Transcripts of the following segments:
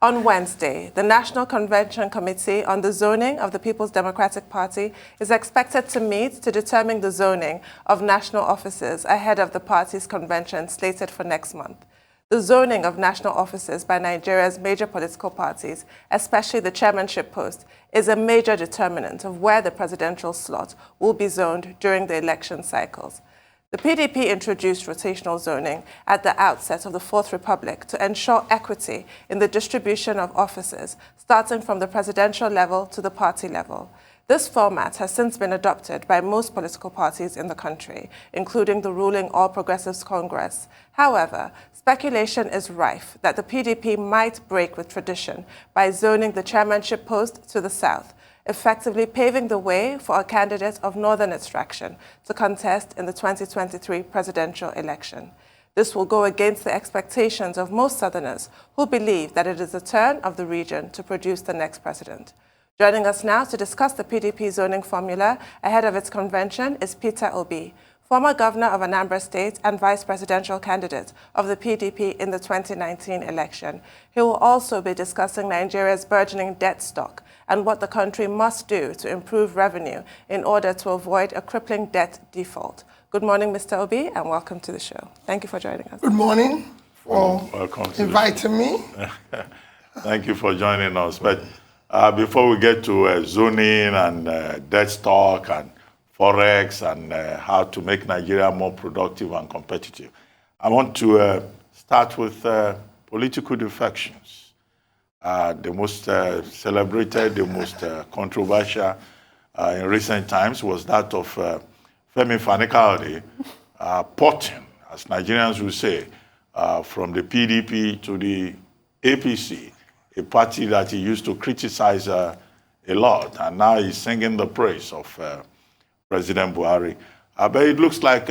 On Wednesday, the National Convention Committee on the Zoning of the People's Democratic Party is expected to meet to determine the zoning of national offices ahead of the party's convention slated for next month. The zoning of national offices by Nigeria's major political parties, especially the chairmanship post, is a major determinant of where the presidential slot will be zoned during the election cycles. The PDP introduced rotational zoning at the outset of the Fourth Republic to ensure equity in the distribution of offices, starting from the presidential level to the party level. This format has since been adopted by most political parties in the country, including the ruling All Progressives Congress. However, speculation is rife that the PDP might break with tradition by zoning the chairmanship post to the south, effectively paving the way for a candidate of northern extraction to contest in the 2023 presidential election. This will go against the expectations of most Southerners who believe that it is the turn of the region to produce the next president. Joining us now to discuss the PDP zoning formula ahead of its convention is Peter Obi, former governor of Anambra State and vice presidential candidate of the PDP in the 2019 election. He will also be discussing Nigeria's burgeoning debt stock and what the country must do to improve revenue in order to avoid a crippling debt default. Good morning, Mr. Obi, and welcome to the show. Thank you for joining us. Good morning for inviting me. Thank you for joining us. But before we get to zoning and debt stock and Forex and how to make Nigeria more productive and competitive, I want to start with political defections. The most celebrated, the most controversial in recent times was that of Femi Fani-Kayode porting, as Nigerians will say, from the PDP to the APC, a party that he used to criticize a lot, and now he's singing the praise of President Buhari. But it looks like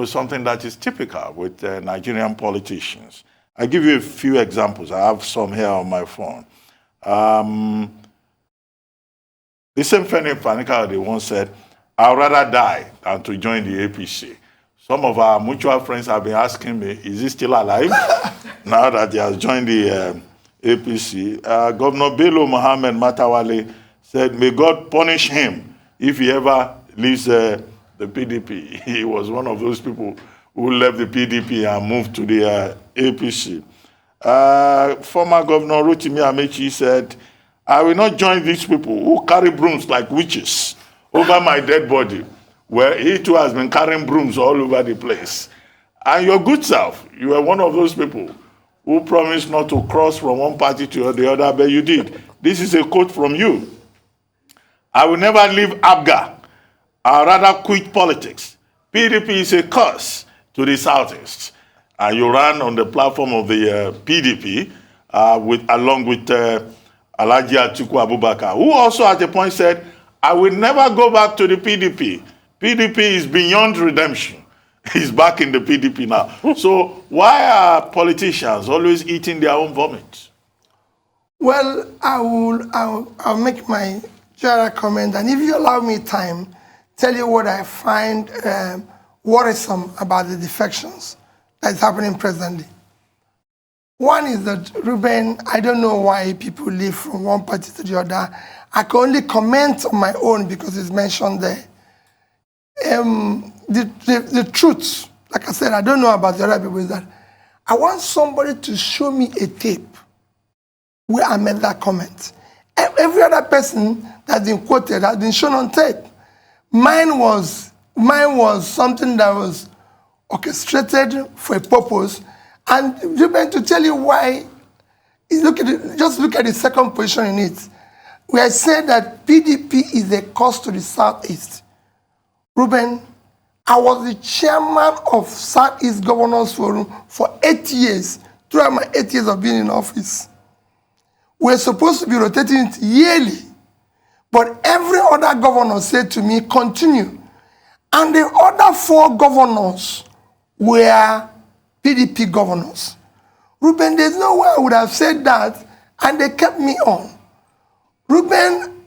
something that is typical with Nigerian politicians. I'll give you a few examples. I have some here on my phone. The same Femi Fani-Kayode once said, "I'd rather die than to join the APC." Some of our mutual friends have been asking me, is he still alive now that he has joined the APC? Governor Bello Mohammed Matawale said, "May God punish him if he ever leaves the PDP." He was one of those people who left the PDP and moved to the APC. Former Governor Rotimi Amechi said, "I will not join these people who carry brooms like witches over my dead body," where he too has been carrying brooms all over the place. And your good self, you were one of those people who promised not to cross from one party to the other, but you did. This is a quote from you. "I will never leave ABGA. I'd rather quit politics. PDP is a curse to the Southeast." And you ran on the platform of the PDP along with Alhaji Atiku Abubakar, who also at a point said, "I will never go back to the PDP. PDP is beyond redemption." He's back in the PDP now. So why are politicians always eating their own vomit? Well, I'll make my general comment, and if you allow me time, tell you what I find worrisome about the defections that's happening presently. One is that, Ruben, I don't know why people leave from one party to the other. I can only comment on my own because it's mentioned there. The truth, like I said, I don't know about the other people, is that I want somebody to show me a tape where I made that comment. Every other person that's been quoted has been shown on tape. Mine was something that was orchestrated for a purpose. And Ruben, to tell you why, just look at the second position in it. We have said that PDP is a cost to the Southeast. Ruben, I was the chairman of Southeast Governors Forum for 8 years, throughout my 8 years of being in office. We're supposed to be rotating it yearly, but every other governor said to me, continue. And the other 4 governors were PDP governors. Ruben, there's no way I would have said that, and they kept me on. Ruben,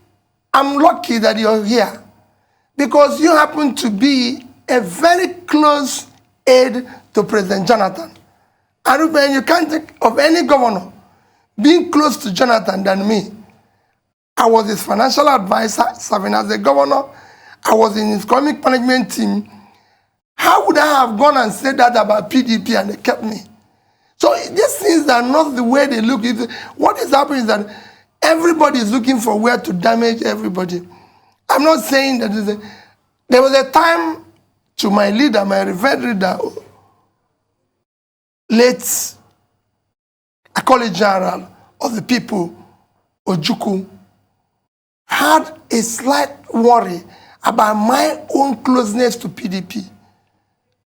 I'm lucky that you're here because you happen to be a very close aide to President Jonathan. And Ruben, you can't think of any governor being close to Jonathan than me. I was his financial advisor, serving as a governor. I was in his economic management team. How would I have gone and said that about PDP and they kept me? So these things are not the way they look. What is happening is that everybody is looking for where to damage everybody. I'm not saying that there was a time to my leader, my revered leader, late, I call it general of the people, Ojukwu, had a slight worry about my own closeness to PDP.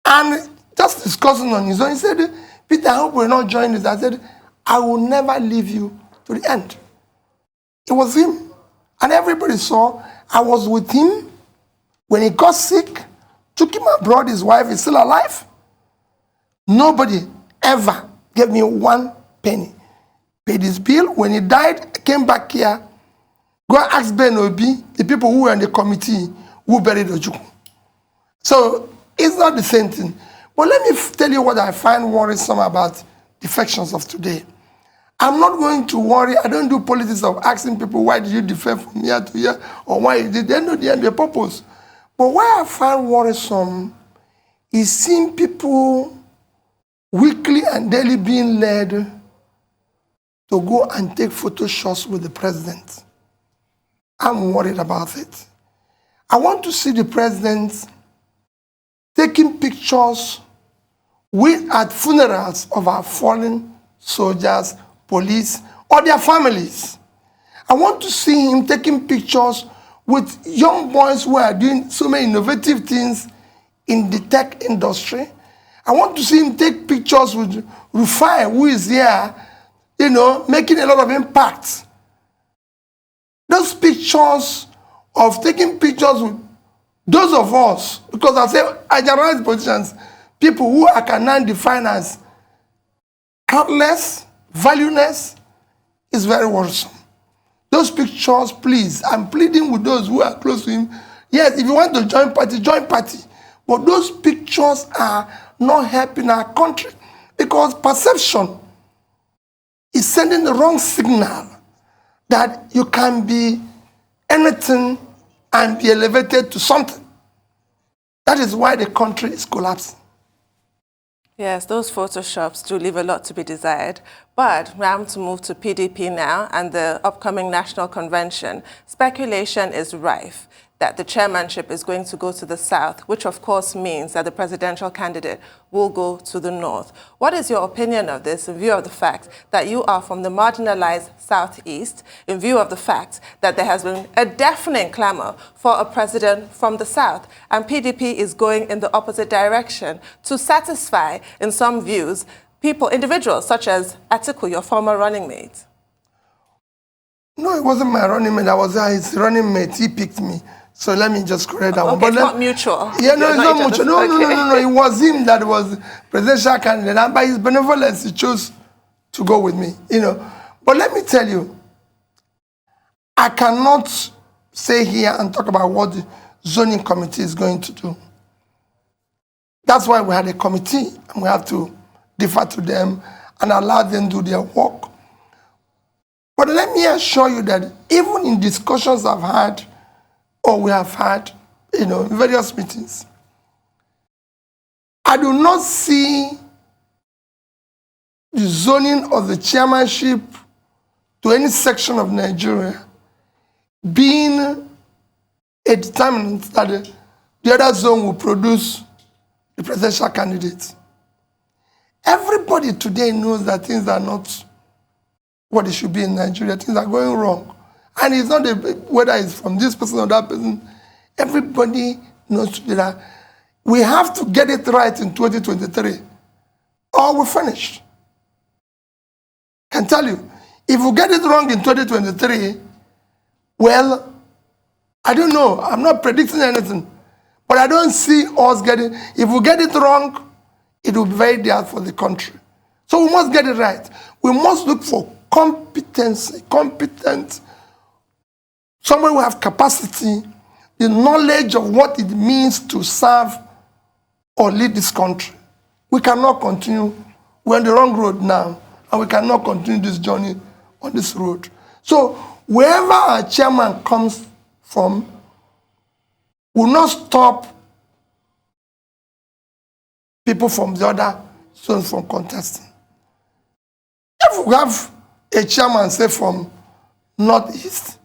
And just discussing on his own, he said, Peter, I hope we're not joining this. I said, I will never leave you to the end. It was him. And everybody saw I was with him when he got sick, took him abroad, his wife is still alive. Nobody ever gave me 1 penny. Paid his bill. When he died, I came back here. Go and ask Ben Obi, the people who were in the committee who buried Ojukwu. So it's not the same thing. But let me tell you what I find worrisome about defections of today. I'm not going to worry. I don't do politics of asking people, why did you defect from here to here, or why you did. They know the end, the purpose. But what I find worrisome is seeing people weekly and daily being led to go and take photo shots with the president. I'm worried about it. I want to see the president taking pictures at funerals of our fallen soldiers, police, or their families. I want to see him taking pictures with young boys who are doing so many innovative things in the tech industry. I want to see him take pictures with Rife, who is here, making a lot of impact. Those pictures of taking pictures with those of us, because I say I generalize politicians, people who I can now define as heartless, valueless, is very worrisome. Those pictures, please, I'm pleading with those who are close to him. Yes, if you want to join party, join party. But those pictures are not helping our country because perception is sending the wrong signal that you can be anything and be elevated to something. That is why the country is collapsing. Yes, those photoshops do leave a lot to be desired. But we have to move to PDP now and the upcoming national convention. Speculation is rife that the chairmanship is going to go to the south, which of course means that the presidential candidate will go to the north. What is your opinion of this in view of the fact that you are from the marginalized southeast, in view of the fact that there has been a deafening clamor for a president from the south, and PDP is going in the opposite direction to satisfy, in some views, individuals such as Atiku, your former running mate? No, it wasn't my running mate. I was his running mate. He picked me. So let me just correct that one. But it's not mutual. Yeah, no, it's not mutual. No. It was him that was presidential candidate. And by his benevolence, he chose to go with me. But let me tell you, I cannot stay here and talk about what the zoning committee is going to do. That's why we had a committee, and we have to defer to them and allow them to do their work. But let me assure you that even in discussions I've had, or we have had, in various meetings, I do not see the zoning of the chairmanship to any section of Nigeria being a determinant that the other zone will produce the presidential candidate. Everybody today knows that things are not what it should be in Nigeria. Things are going wrong. And it's not whether it's from this person or that person. Everybody knows that we have to get it right in 2023 or we're finished. I can tell you, if we get it wrong in 2023, well, I don't know. I'm not predicting anything. But I don't see us getting, if we get it wrong, it will be very bad for the country. So we must get it right. We must look for competent, somebody who have capacity, the knowledge of what it means to serve or lead this country. We cannot continue. We're on the wrong road now, and we cannot continue this journey on this road. So wherever our chairman comes from will not stop people from the other zones from contesting. If we have a chairman, say, from Northeast,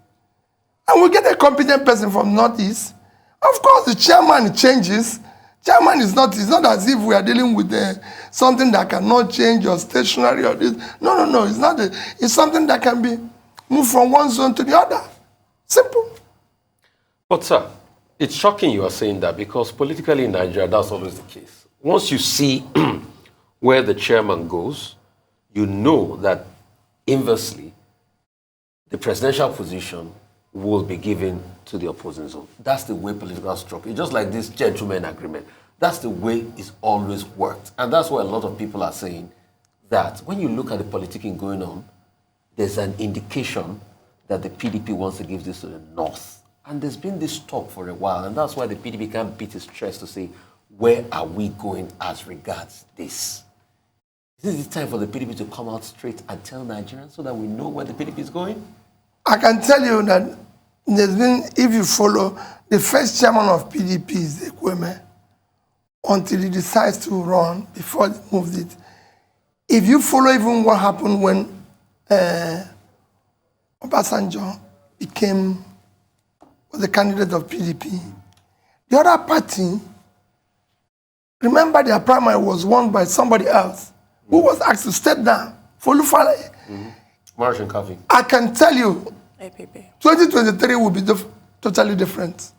and we get a competent person from Northeast, of course the chairman changes. Chairman is not, it's not as if we are dealing with something that cannot change or stationary or this. No, it's not. It's something that can be moved from one zone to the other. Simple. But sir, it's shocking you are saying that, because politically in Nigeria, that's always the case. Once you see where the chairman goes, you know that inversely, the presidential position will be given to the opposing zone. That's the way political structure. It's just like this gentleman agreement. That's the way it's always worked. And that's why a lot of people are saying that when you look at the politicking going on, there's an indication that the PDP wants to give this to the North. And there's been this talk for a while, and that's why the PDP can't beat its chest to say, where are we going as regards this? Is this the time for the PDP to come out straight and tell Nigerians so that we know where the PDP is going? I can tell you that there's been, if you follow, the first chairman of PDP is Ekweme, until he decides to run before he moved it. If you follow even what happened when Obasanjo became the candidate of PDP, the other party, remember their primary was won by somebody else who was asked to step down. Folufale. Marsh and Coffee. I can tell you, APP. 2023 will be totally different.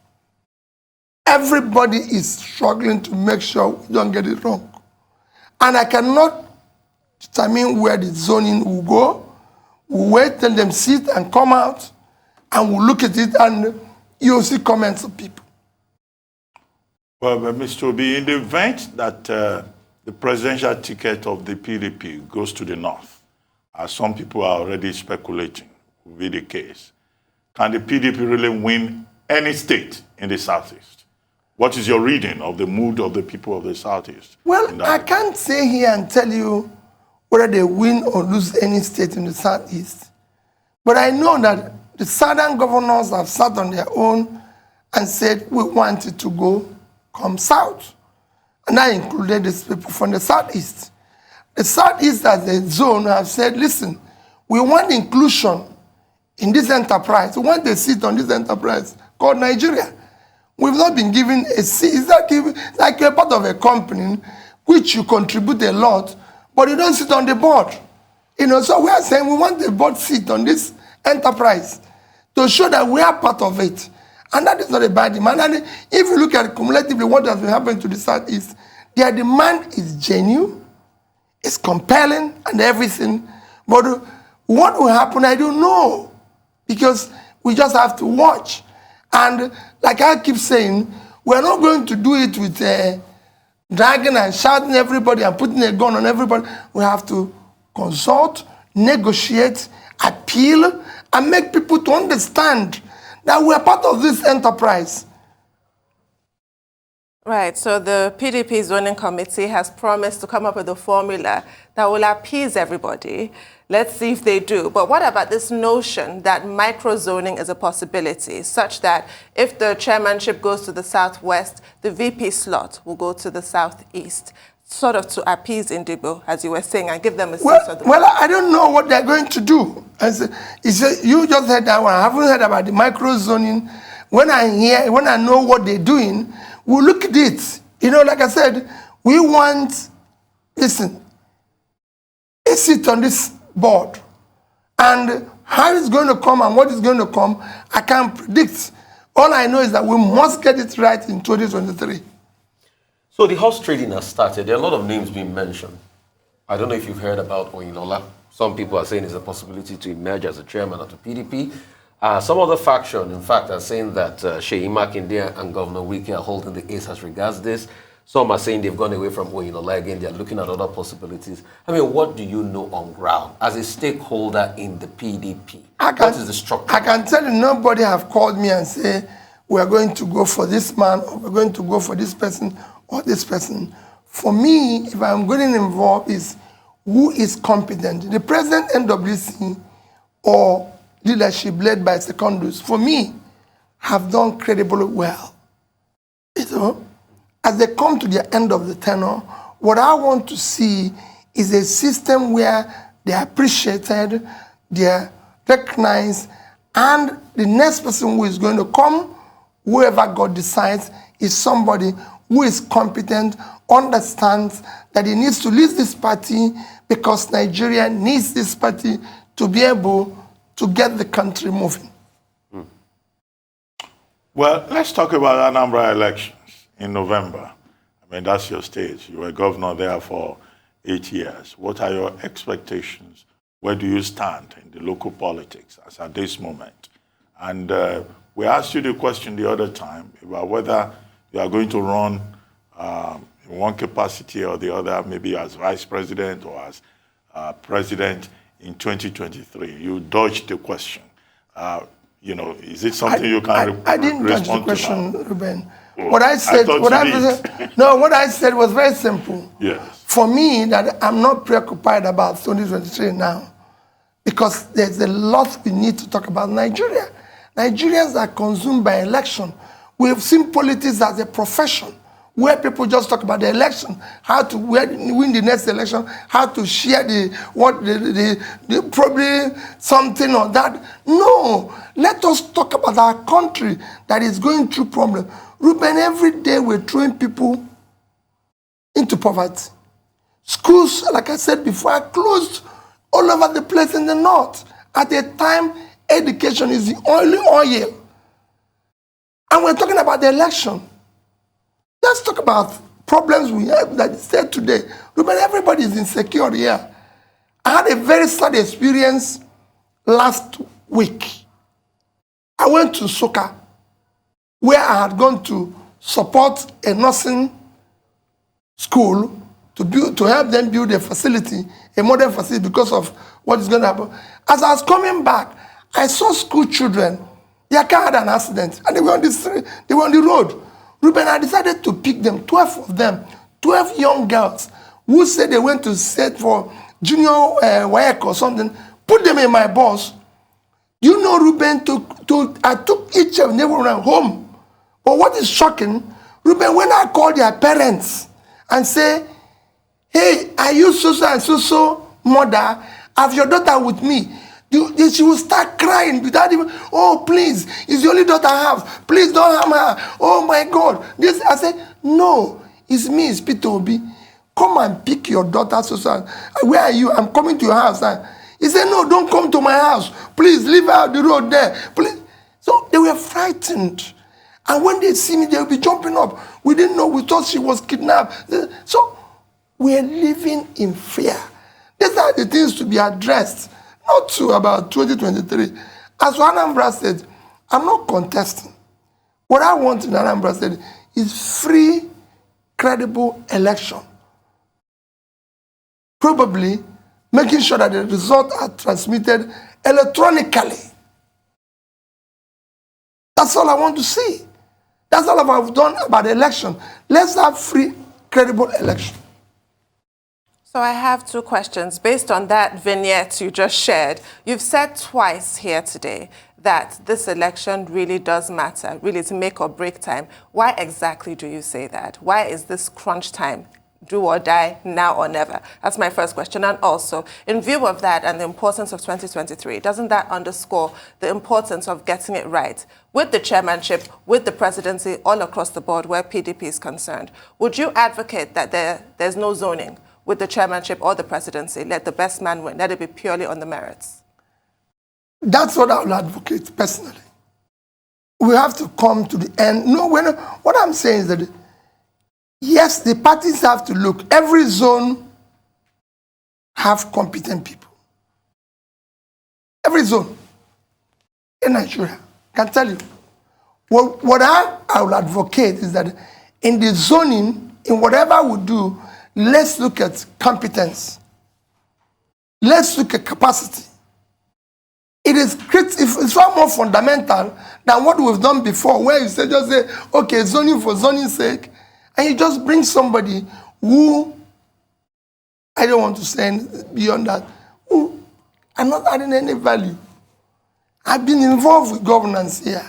Everybody is struggling to make sure we don't get it wrong. And I cannot determine where the zoning will go. We'll wait till them sit and come out, and we'll look at it, and you'll see comments of people. Well, Mr. Obi, in the event that the presidential ticket of the PDP goes to the North, as some people are already speculating will be the case, can the PDP really win any state in the Southeast? What is your reading of the mood of the people of the Southeast? Well, I can't say here and tell you whether they win or lose any state in the Southeast. But I know that the Southern governors have sat on their own and said, we want it to come South. And I included these people from the Southeast. The Southeast as a zone have said, listen, we want inclusion in this enterprise. We want a seat on this enterprise called Nigeria. We've not been given a seat. It's like a part of a company which you contribute a lot, but you don't sit on the board. So we are saying we want a board seat on this enterprise to show that we are part of it. And that is not a bad demand. And if you look at cumulatively what has been happening to the Southeast, their demand is genuine, it's compelling and everything. But what will happen, I don't know. Because we just have to watch. And like I keep saying, we're not going to do it with dragging and shouting everybody and putting a gun on everybody. We have to consult, negotiate, appeal, and make people to understand that we're part of this enterprise. Right, so the PDP zoning committee has promised to come up with a formula that will appease everybody. Let's see if they do. But what about this notion that micro-zoning is a possibility, such that if the chairmanship goes to the Southwest, the VP slot will go to the Southeast, sort of to appease Indigo, as you were saying, and give them a sense of the... Well, I don't know what they're going to do. You just heard that one. I haven't heard about the micro-zoning. When I know what they're doing, we'll look at it. Like I said, we want, listen, a seat on this board. And how it's going to come and what is going to come, I can't predict. All I know is that we must get it right in 2023. So the horse trading has started. There are a lot of names being mentioned. I don't know if you've heard about Oyinola. Some people are saying it's a possibility to emerge as a chairman of the PDP. Some other faction, in fact, are saying that Seyi Makinde and Governor Wike are holding the ace as regards this. Some are saying they've gone away from Oyinola again. They're looking at other possibilities. I mean, what do you know on ground as a stakeholder in the PDP? What is the structure? I can tell you nobody have called me and say, we're going to go for this man, or we're going to go for this person, or this person. For me, if I'm getting involved, is who is competent. The present NWC or leadership led by secondaries, for me, have done credibly well. You know, as they come to the end of the tenure, what I want to see is a system where they are appreciated, they are recognized, and the next person who is going to come, whoever God decides, is somebody who is competent, understands that he needs to lead this party because Nigeria needs this party to be able to get the country moving. Well, let's talk about Anambra elections in November. I mean, that's your state. You were governor there for 8 years. What are your expectations? Where do you stand in the local politics as at this moment? And we asked you the question the other time about whether you are going to run in one capacity or the other, maybe as vice president or as president in 2023. You dodged the question. You know, is it something you can I didn't dodge the respond question, to now? Ruben. Oh, what I said, what I said was very simple. Yes. For me, that I'm not preoccupied about 2023 now, because there's a lot we need to talk about Nigeria. Nigerians are consumed by election. We have seen politics as a profession, where people just talk about the election, how to win the next election, how to share the probably something or that. No, let us talk about our country that is going through problems. Ruben, every day we're throwing people into poverty. Schools, like I said before, are closed all over the place in the north. At a time, education is the only oil. And we're talking about the election. Let's talk about problems we have that is there today. Remember, everybody is insecure here. I had a very sad experience last week. I went to Soka, where I had gone to support a nursing school to help them build a facility, a modern facility, because of what is going to happen. As I was coming back, I saw school children. Their car had an accident, and they were on the street, they were on the road. Ruben, I decided to pick them, 12 of them, 12 young girls who said they went to set for junior work or something, put them in my bus. You know, Ruben, I took each of them around home. But what is shocking, Ruben, when I call their parents and say, hey, are you so and so mother? Have your daughter with me? She will start crying without even, oh, please, it's the only daughter I have. Please don't harm her. Oh, my God. I said, no, it's me, it's Peter Obi. Come and pick your daughter, Susan. Where are you? I'm coming to your house. He said, no, don't come to my house. Please, leave out the road there. Please. So they were frightened. And when they see me, they'll be jumping up. We didn't know. We thought she was kidnapped. So we're living in fear. These are the things to be addressed. Not to about 2023. As Anambra said, I'm not contesting. What I want in Anambra said is free, credible election. Probably making sure that the results are transmitted electronically. That's all I want to see. That's all I've done about the election. Let's have free, credible election. So I have two questions. Based on that vignette you just shared, you've said twice here today that this election really does matter, really it's make or break time. Why exactly do you say that? Why is this crunch time, do or die, now or never? That's my first question. And also, in view of that and the importance of 2023, doesn't that underscore the importance of getting it right with the chairmanship, with the presidency, all across the board where PDP is concerned? Would you advocate that there's no zoning with the chairmanship or the presidency? Let the best man win. Let it be purely on the merits. That's what I will advocate personally. We have to come to the end. No, what I'm saying is that, yes, the parties have to look. Every zone have competent people. Every zone in Nigeria, I can tell you. What I will advocate is that in the zoning, in whatever we do, let's look at competence. Let's look at capacity. It's far more fundamental than what we've done before, where you just say, okay, zoning for zoning's sake, and you just bring somebody who, I don't want to say beyond that, who are not adding any value. I've been involved with governance here.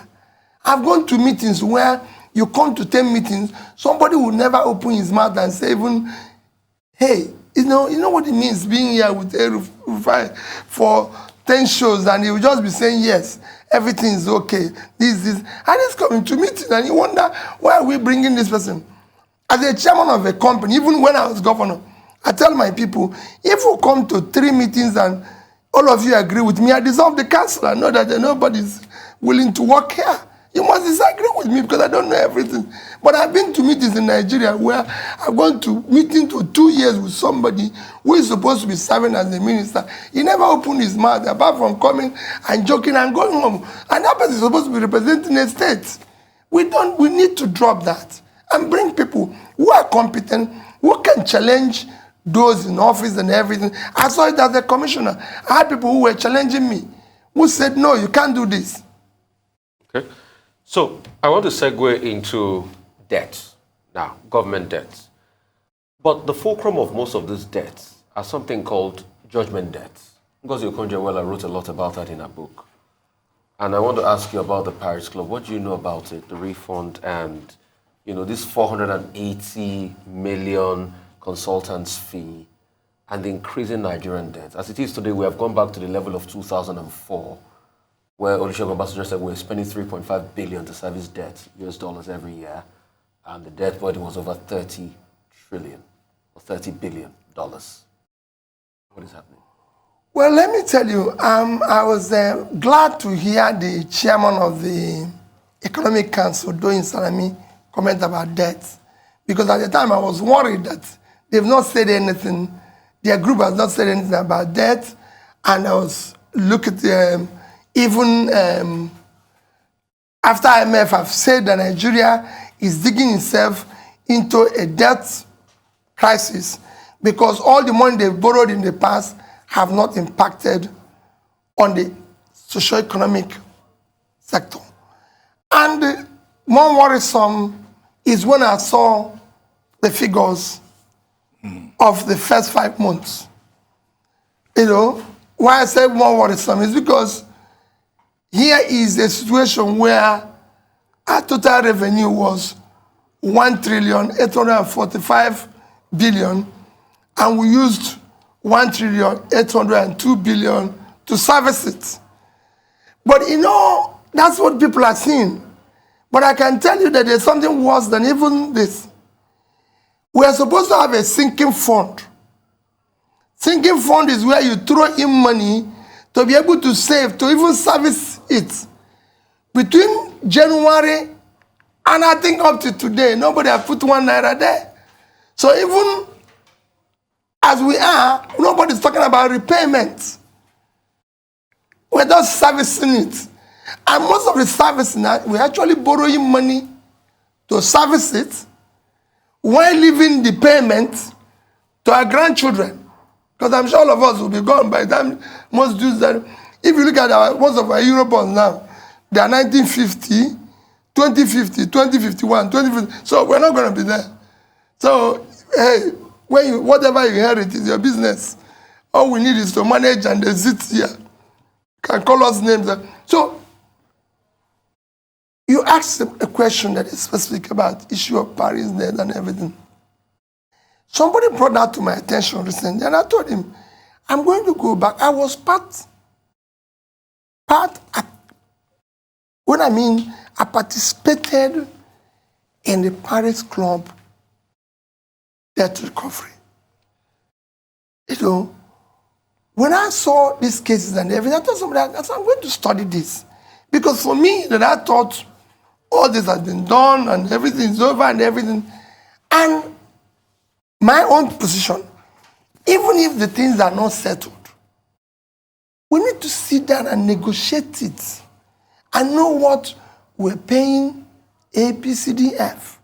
I've gone to meetings where you come to 10 meetings, somebody will never open his mouth and say even, hey, you know what it means being here with a for 10 shows, and he will just be saying, yes, everything is okay, this. And he's coming to meetings, and you wonder, why are we bringing this person? As a chairman of a company, even when I was governor, I tell my people, if you come to 3 meetings and all of you agree with me, I dissolve the council. I know that nobody's willing to work here. You must disagree with me because I don't know everything. But I've been to meetings in Nigeria where I've gone to meeting for 2 years with somebody who is supposed to be serving as a minister. He never opened his mouth apart from coming and joking and going home. And that person is supposed to be representing a state. We need to drop that and bring people who are competent, who can challenge those in office and everything. I saw it as a commissioner. I had people who were challenging me, who said, no, you can't do this. Okay. So I want to segue into debt now, government debts. But the fulcrum of most of these debts are something called judgment debts. Ngozi Okonjo-Iweala wrote a lot about that in her book. And I want to ask you about the Paris Club. What do you know about it, the refund, and this 480 million consultants fee and the increasing Nigerian debt? As it is today, we have gone back to the level of 2004, where Olusegun Obasanjo said we're spending 3.5 billion to service debt, US dollars, every year, and the debt burden was over 30 trillion or $30 billion. What is happening? Well, let me tell you, I was glad to hear the chairman of the Economic Council, Doyin Salami, comment about debt, because at the time I was worried that they've not said anything, their group has not said anything about debt, and I was looking at even after IMF have said that Nigeria is digging itself into a debt crisis because all the money they've borrowed in the past have not impacted on the socio-economic sector. And more worrisome is when I saw the figures of the first 5 months. Why I say more worrisome is because here is a situation where our total revenue was 1,845 billion, and we used 1,802 billion to service it. But that's what people are seeing. But I can tell you that there's something worse than even this. We are supposed to have a sinking fund. Sinking fund is where you throw in money to be able to save, to even service it. Between January and I think up to today, nobody has put 1 naira there. So even as we are, nobody's talking about repayment. We're just servicing it. And most of the servicing, we're actually borrowing money to service it while leaving the payment to our grandchildren. Because I'm sure all of us will be gone by the time most dues that. If you look at most of our Eurobonds now, they are 1950, 2050, 2051, 2050. So we're not going to be there. So, hey, whatever you inherit is your business. All we need is to manage and exit here. Can call us names. So, you asked a question that is specific about issue of Paris debt and everything. Somebody brought that to my attention recently, and I told him, I'm going to go back. I was I participated in the Paris Club debt recovery. When I saw these cases and everything, I told somebody, I said, I'm going to study this. Because for me, that I thought all this has been done and everything is over and everything. And my own position, even if the things are not settled, we need to sit down and negotiate it and know what we're paying A, B, C, D, F.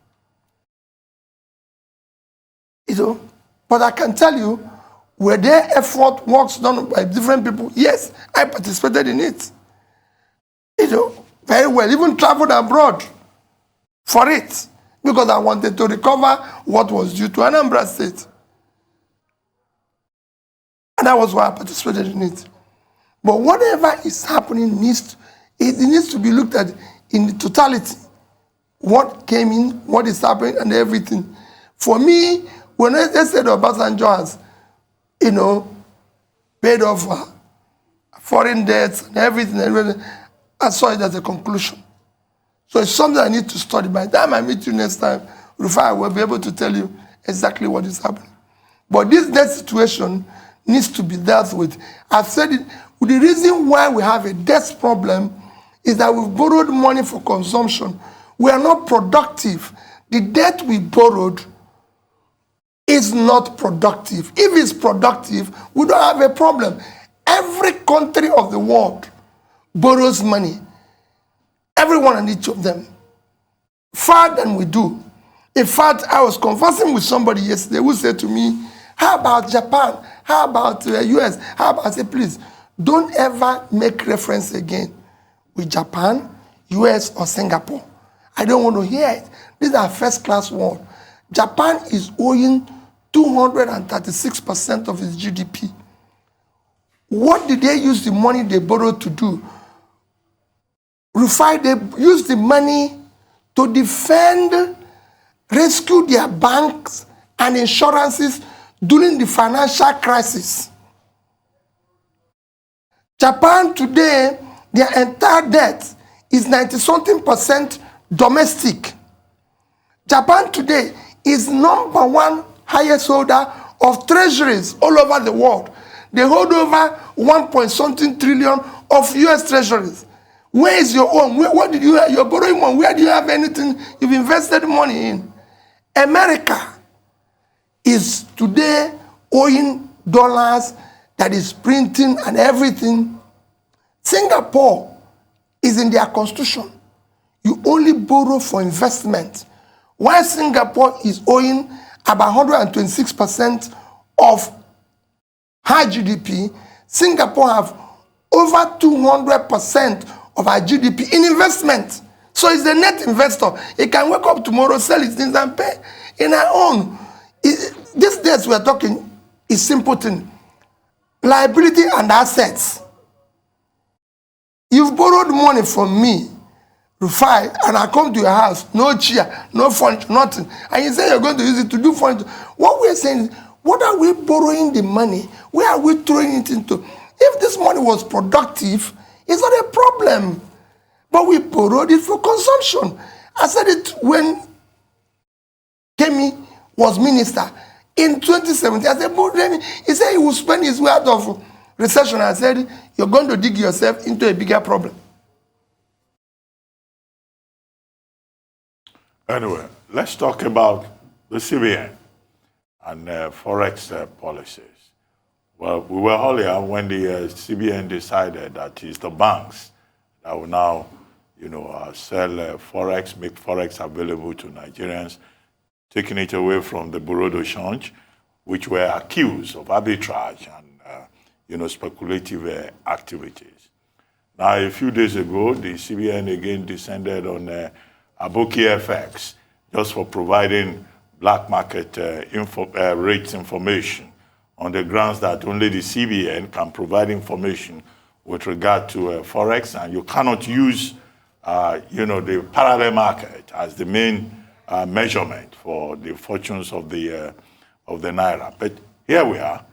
But I can tell you, were there effort, works done by different people? Yes, I participated in it. Very well, even traveled abroad for it because I wanted to recover what was due to Anambra State. And that was why I participated in it. But whatever is happening it needs to be looked at in the totality. What came in, what is happening, and everything. For me, when I said Obasanjo has, paid off foreign debts and everything, I saw it as a conclusion. So it's something I need to study. By the time I meet you next time, Rufai, I will be able to tell you exactly what is happening. But this debt situation needs to be dealt with. I've said it, the reason why we have a debt problem is that we've borrowed money for consumption. We are not productive. The debt we borrowed is not productive. If it's productive, we don't have a problem. Every country of the world borrows money. Everyone and each of them. Far than we do. In fact, I was conversing with somebody yesterday who said to me, how about Japan? How about the US? How about, I said, please, don't ever make reference again with Japan, US, or Singapore. I don't want to hear it. These are first-class world. Japan is owing 236% of its GDP. What did they use the money they borrowed to do? Rufai, they used the money to defend, rescue their banks and insurances during the financial crisis. Japan today, their entire debt is 90-something% domestic. Japan today is #1 highest holder of treasuries all over the world. They hold over 1-point-something trillion of US treasuries. Where is your own? What did you have? You're borrowing money. Where do you have anything you've invested money in? America is today owing dollars that is printing and everything. Singapore is in their constitution. You only borrow for investment. While Singapore is owing about 126% of high GDP, Singapore have over 200% of our GDP in investment. So it's the net investor. It can wake up tomorrow, sell its things and pay in our own. These days we are talking is simple thing. Liability and assets. You've borrowed money from me, Rufai, and I come to your house, no chair, no furniture, nothing. And you say you're going to use it to do furniture. What we're saying is, what are we borrowing the money? Where are we throwing it into? If this money was productive, it's not a problem. But we borrowed it for consumption. I said it when Kemi was minister in 2017. I said, but he said he would spend his way out of recession. I said, you're going to dig yourself into a bigger problem. Anyway, let's talk about the CBN and Forex policies. Well, we were earlier when the CBN decided that it's the banks that will now, sell Forex, make Forex available to Nigerians, taking it away from the bureau de change, which were accused of arbitrage and, speculative activities. Now, a few days ago, the CBN again descended on Aboki FX just for providing black market rates information on the grounds that only the CBN can provide information with regard to Forex, and you cannot use, the parallel market as the main measurement for the fortunes of the Naira. But here we are.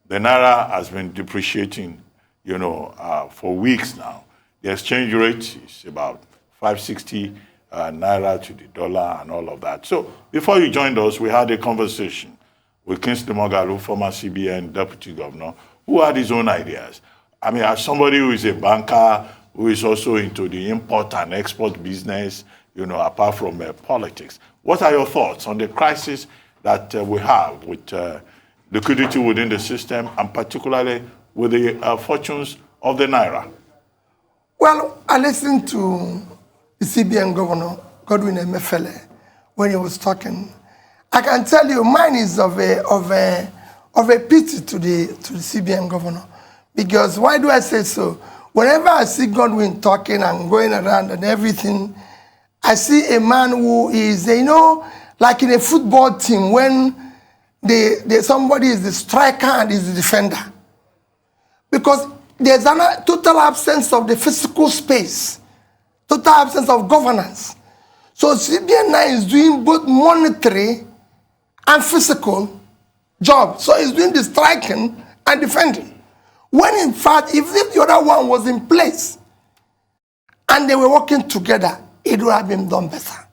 The Naira has been depreciating, for weeks now. The exchange rate is about 560 Naira to the dollar and all of that. So before you joined us, we had a conversation with Kingsley Moghalu, former CBN deputy governor, who had his own ideas. I mean, as somebody who is a banker, who is also into the import and export business, apart from politics, what are your thoughts on the crisis that we have with liquidity within the system, and particularly with the fortunes of the Naira? Well, I listened to the CBN governor, Godwin Emefiele, when he was talking. I can tell you, mine is of a pity to the CBN governor, because why do I say so? Whenever I see Godwin talking and going around and everything, I see a man who is, like in a football team when somebody is the striker and is the defender. Because there's a total absence of the physical space, total absence of governance. So CBN now is doing both monetary and physical job. So it's doing the striking and defending. When in fact, if the other one was in place and they were working together, it would have been done better.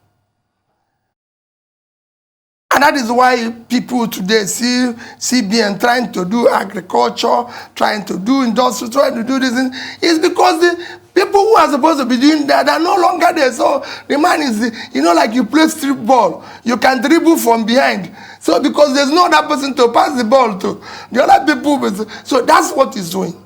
And that is why people today see CBN trying to do agriculture, trying to do industry, trying to do this. It's because the people who are supposed to be doing that are no longer there. So the man is, like you play strip ball. You can dribble from behind. So because there's no other person to pass the ball to, the other people. So that's what he's doing.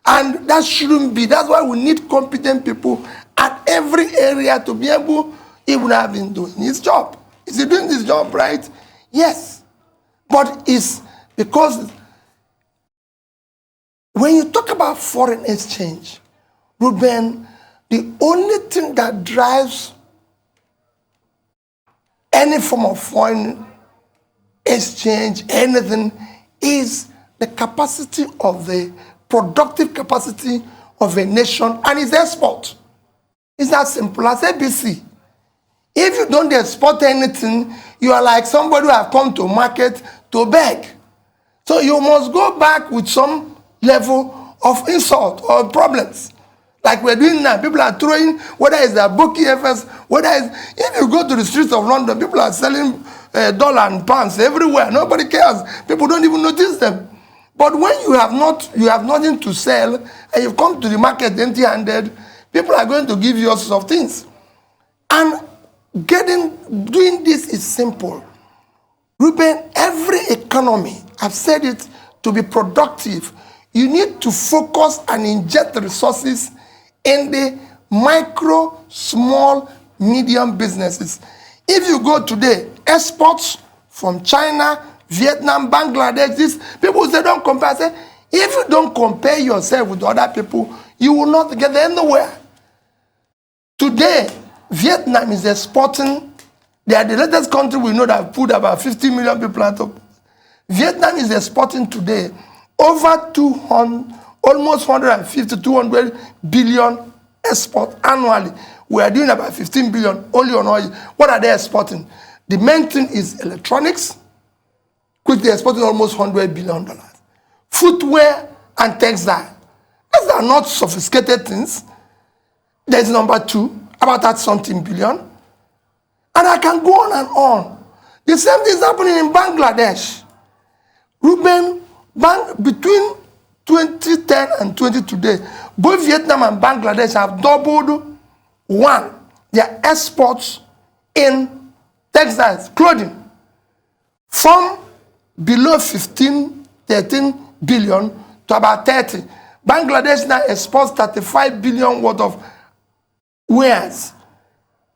And that shouldn't be. That's why we need competent people at every area to be able, he would have been doing his job. Is he doing this job right? Yes. But it's because when you talk about foreign exchange, Ruben, the only thing that drives any form of foreign exchange, anything, is the capacity of the productive capacity of a nation and its export. It's as simple as ABC. If you don't export anything, you are like somebody who have come to market to beg. So you must go back with some level of insult or problems. Like we're doing now, people are throwing, whether it's the Bookie FS, whether it's, if you go to the streets of London, people are selling dollar and pounds everywhere. Nobody cares. People don't even notice them. But when you have nothing to sell, and you come to the market empty-handed, people are going to give you all sorts of things. And doing this is simple. Ruben, every economy, I've said it, to be productive, you need to focus and inject the resources in the micro, small, medium businesses. If you go today, exports from China, Vietnam, Bangladesh, these people say don't compare. I say, if you don't compare yourself with other people, you will not get anywhere. Today, Vietnam is exporting. They are the latest country we know that put about 50 million people out of. Vietnam is exporting today over 200, almost 150, 200 billion export annually. We are doing about 15 billion only on oil. What are they exporting? The main thing is electronics, which they are exporting almost $100 billion. Footwear and textile. These are not sophisticated things. There's number two, about that something billion. And I can go on and on. The same thing is happening in Bangladesh. Ruben, between 2010 and 20 today, both Vietnam and Bangladesh have doubled, one, their exports in textiles, clothing, from below 15, 13 billion to about 30. Bangladesh now exports 35 billion worth of wares.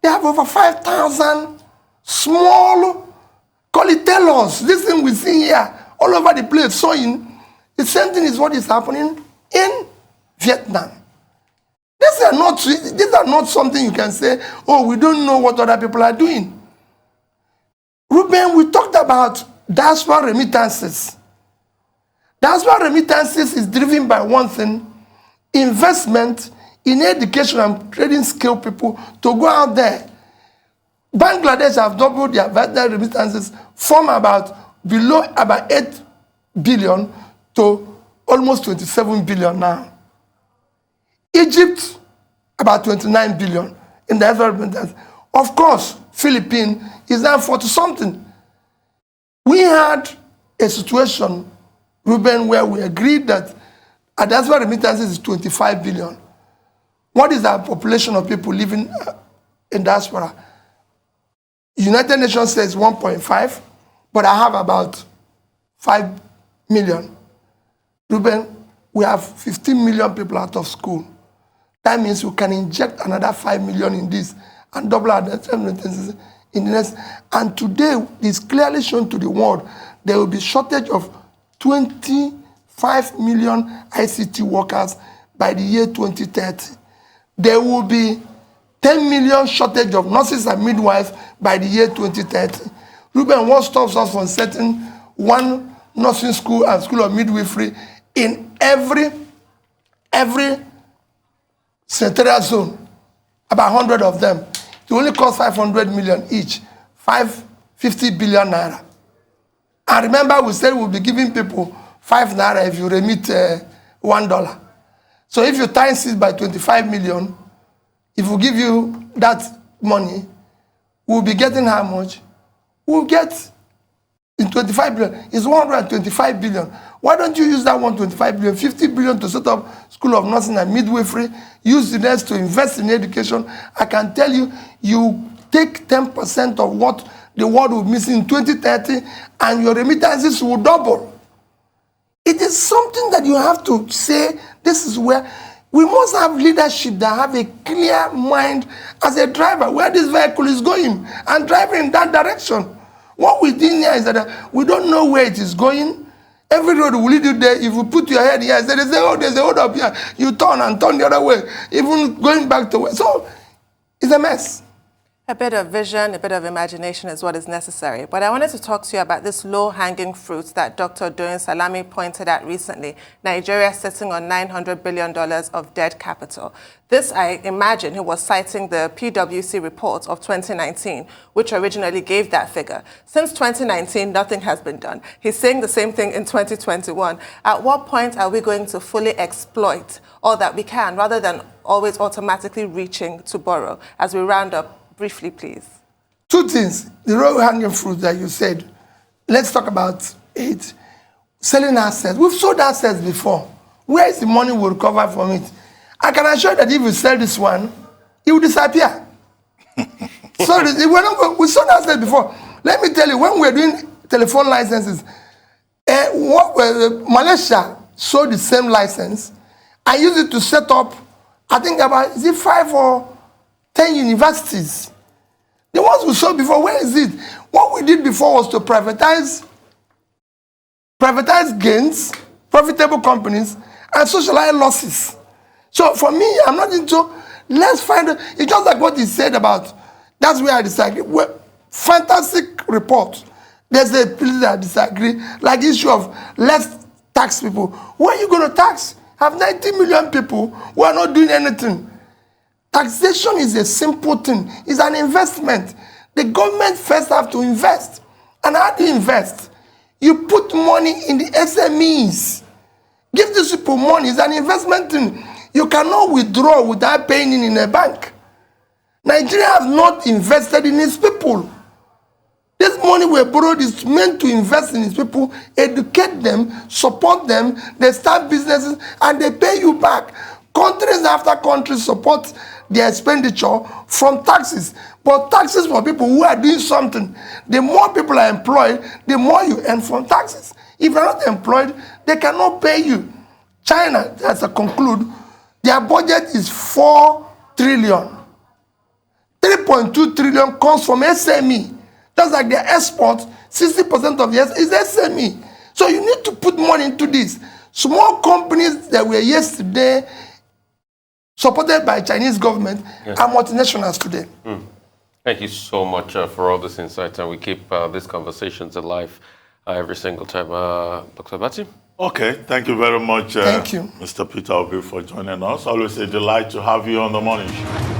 They have over 5,000 small, call it tailors. This thing we see here, all over the place, sewing. The same thing is what is happening in Vietnam. These are not something you can say, oh, we don't know what other people are doing. Ruben, we talked about diaspora remittances. Diaspora remittances is driven by one thing, investment in education and training skilled people to go out there. Bangladesh have doubled their remittances from below about 8 billion to almost 27 billion now. Egypt, about 29 billion in the remittance. Of course, Philippines is now 40-something. We had a situation, Ruben, where we agreed that our diaspora remittances is 25 billion. What is our population of people living in diaspora? United Nations says 1.5, but I have about 5 million. Ruben, we have 15 million people out of school. That means we can inject another 5 million in this and double our remittances in the next. And today, it's clearly shown to the world there will be shortage of 25 million ICT workers by the year 2030. There will be 10 million shortage of nurses and midwives by the year 2030. Ruben, what stops us from setting one nursing school and school of midwifery in every every senatorial zone, about 100 of them. It only cost 500 million each, 50 billion naira. And remember, we said we'll be giving people 5 naira if you remit $1. So if you times it by 25 million, if we give you that money, we'll be getting how much? We'll get in 25 billion. It's 125 billion. Why don't you use that 125 billion, 50 billion to set up School of Nursing and Midwifery, use the rest to invest in education? I can tell you, you take 10% of what the world will miss in 2030 and your remittances will double. It is something that you have to say, this is where we must have leadership that have a clear mind as a driver where this vehicle is going and driving in that direction. What we did here is that we don't know where it is going. Every road will lead you there. If you put your head here, they say, oh, there's a road up here. You turn and turn the other way, even going back to where. So it's a mess. A bit of vision, a bit of imagination is what is necessary. But I wanted to talk to you about this low-hanging fruit that Dr. Doyin Salami pointed at recently. Nigeria sitting on $900 billion of dead capital. This, I imagine, he was citing the PwC report of 2019, which originally gave that figure. Since 2019, nothing has been done. He's saying the same thing in 2021. At what point are we going to fully exploit all that we can, rather than always automatically reaching to borrow? As we round up, briefly, please. Two things. The low-hanging fruit that you said. Let's talk about it. Selling assets. We've sold assets before. Where is the money we'll recover from it? I can assure you that if you sell this one, it will disappear. So we sold assets before. Let me tell you, when we were doing telephone licenses, Malaysia sold the same license. I used it to set up, I think about, is it 5 or 10 universities. The ones we sold before, where is it? What we did before was to privatize gains, profitable companies, and socialize losses. So for me, I'm not into, let's find, it's just like what he said about, that's where I disagree. Fantastic report. There's a place that I disagree, like the issue of let's tax people. Where are you going to tax? Have 90 million people who are not doing anything. Taxation is a simple thing. It's an investment. The government first have to invest. And how do you invest? You put money in the SMEs. Give these people money. It's an investment thing. You cannot withdraw without paying in a bank. Nigeria has not invested in its people. This money we borrowed is meant to invest in its people, educate them, support them, they start businesses, and they pay you back. Countries after countries support their expenditure from taxes. But taxes for people who are doing something. The more people are employed, the more you earn from taxes. If you're not employed, they cannot pay you. China, as I conclude, their budget is 4 trillion. 3.2 trillion comes from SME. Just like their export, 60% of yes is SME. So you need to put money into this. Small companies that were yesterday supported by Chinese government are multinationals today. Thank you so much for all this insight, and we keep these conversations alive every single time. Dr. Bati? Okay, thank you very much, Thank you. Mr. Peter Obi, for joining us. Always a delight to have you on the morning show.